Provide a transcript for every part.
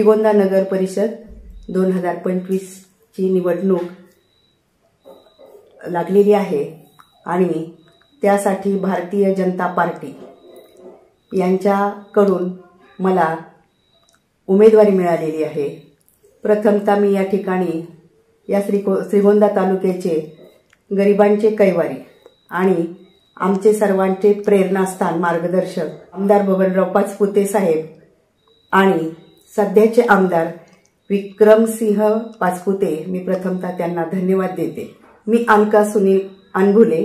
श्रीगोंदा नगर परिषद 2025 ची निवडणूक लागलेली आहे आणि त्यासाठी भारतीय जनता पार्टी यांच्याकडून मला उमेदवारी मिळालेली आहे। प्रथमतः मी या ठिकाणी या श्रीगोंदा तालुक्याचे गरिबांचे कैवारी आणि आमचे सर्वांचे प्रेरणास्थान मार्गदर्शक आमदार बबनराव पाचपुते साहेब आणि सध्याचे आमदार विक्रमसिंह पाचपुते, मी प्रथमतः त्यांना धन्यवाद देते। मी अलका सुनील अनभुले,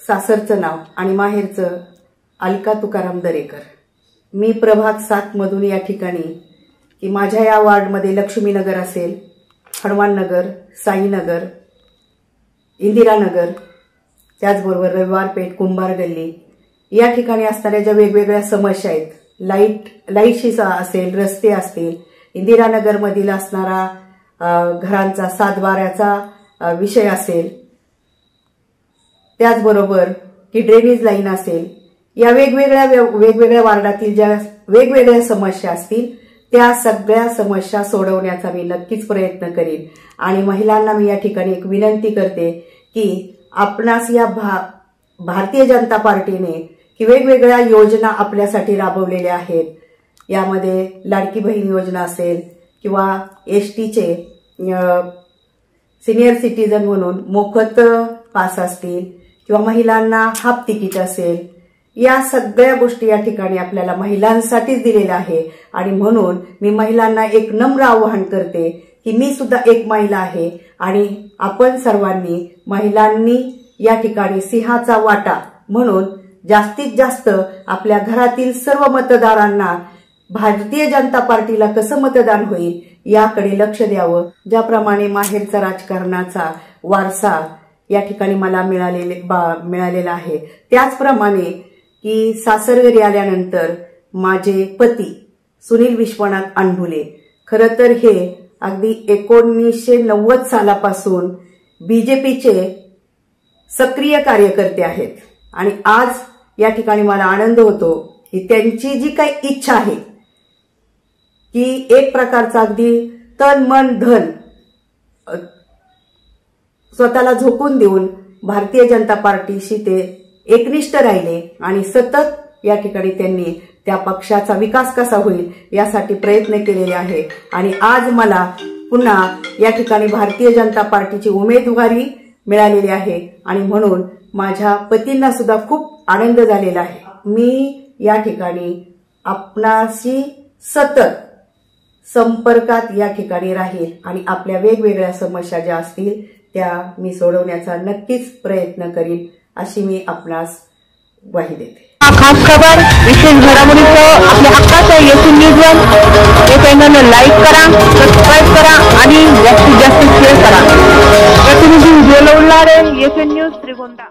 सासरचं नाव आणि माहेरचं अलका तुकाराम दरेकर। मी प्रभाग 7 मधून या ठिकाणी की माझ्या या वार्डमध्ये लक्ष्मीनगर असेल, हनुमाननगर, साईनगर, इंदिरानगर, त्याचबरोबर रविवारपेठ, कुंभार गल्ली या ठिकाणी असणाऱ्या ज्या वेगवेगळ्या समस्या आहेत, लाईटशी असेल, रस्ते असतील, इंदिरानगर मधील असणारा घरांचा सातबाऱ्याचा विषय असेल, त्याचबरोबर की ड्रेनेज लाईन असेल, या वेगवेगळ्या वार्डातील ज्या वेगवेगळ्या समस्या असतील त्या सगळ्या समस्या सोडवण्याचा मी नक्कीच प्रयत्न करेन। आणि महिलांना मी या ठिकाणी एक विनंती करते की आपणास या भारतीय जनता पार्टीने की वेगवेगळ्या योजना आपल्यासाठी राबवलेल्या आहेत। यामध्ये लाडकी बहीण योजना असेल किंवा एसटीचे सिनियर सिटीजन म्हणून मोफत पास असतील किंवा महिलांना हाफ तिकीट असेल, या सगळ्या गोष्टी या ठिकाणी आपल्याला महिलांसाठीच दिलेल्या आहे। आणि म्हणून मी महिलांना एक नम्र आवाहन करते की मी सुद्धा एक महिला आहे आणि आपण सर्वांनी महिलांनी या ठिकाणी सिंहाचा वाटा म्हणून जास्तीत जास्त आपल्या घरातील सर्व मतदारांना भारतीय जनता पार्टीला कसं मतदान होईल याकडे लक्ष द्यावं। ज्याप्रमाणे माहेरचा राजकारणाचा वारसा या ठिकाणी मला मिळालेला आहे, त्याचप्रमाणे की सासरघरी आल्यानंतर माझे पती सुनील विश्वनाथ अनभुले खरं तर हे अगदी 1990 सालापासून बीजेपीचे सक्रिय कार्यकर्ते आहेत। आणि आज या ठिकाणी मला आनंद होतो की त्यांची जी काही इच्छा आहे की एक प्रकारचा अगदी तन मन धन स्वतःला झोकून देऊन भारतीय जनता पार्टीशी ते एकनिष्ठ राहिले आणि सतत या ठिकाणी त्यांनी त्या पक्षाचा विकास कसा होईल यासाठी प्रयत्न केलेले आहे। आणि आज मला पुन्हा या ठिकाणी भारतीय जनता पार्टीची उमेदवारी मिळालेली आहे आणि म्हणून माझ्या पतींना सुद्धा खूप आनंद झालेला आहे। मी या ठिकाणी आपणाशी सतत संपर्कात या ठिकाणी राहील आणि आपल्या वेगवेगळ्या समस्या ज्या असतील त्या मी सोडवण्याचा नक्कीच प्रयत्न करीन, अशी मी आपणास ग्वाही देते। खास खबर, विशेष घडामोडीचं आपल्या हक्काचं येथून न्यूज हे चॅनल लाईक करा, सबस्क्राईब करा आणि जास्तीत जास्त शेअर करा। प्रतिनिधी व्हिडिओ लावणारे येथून न्यूज श्रीगोंदा।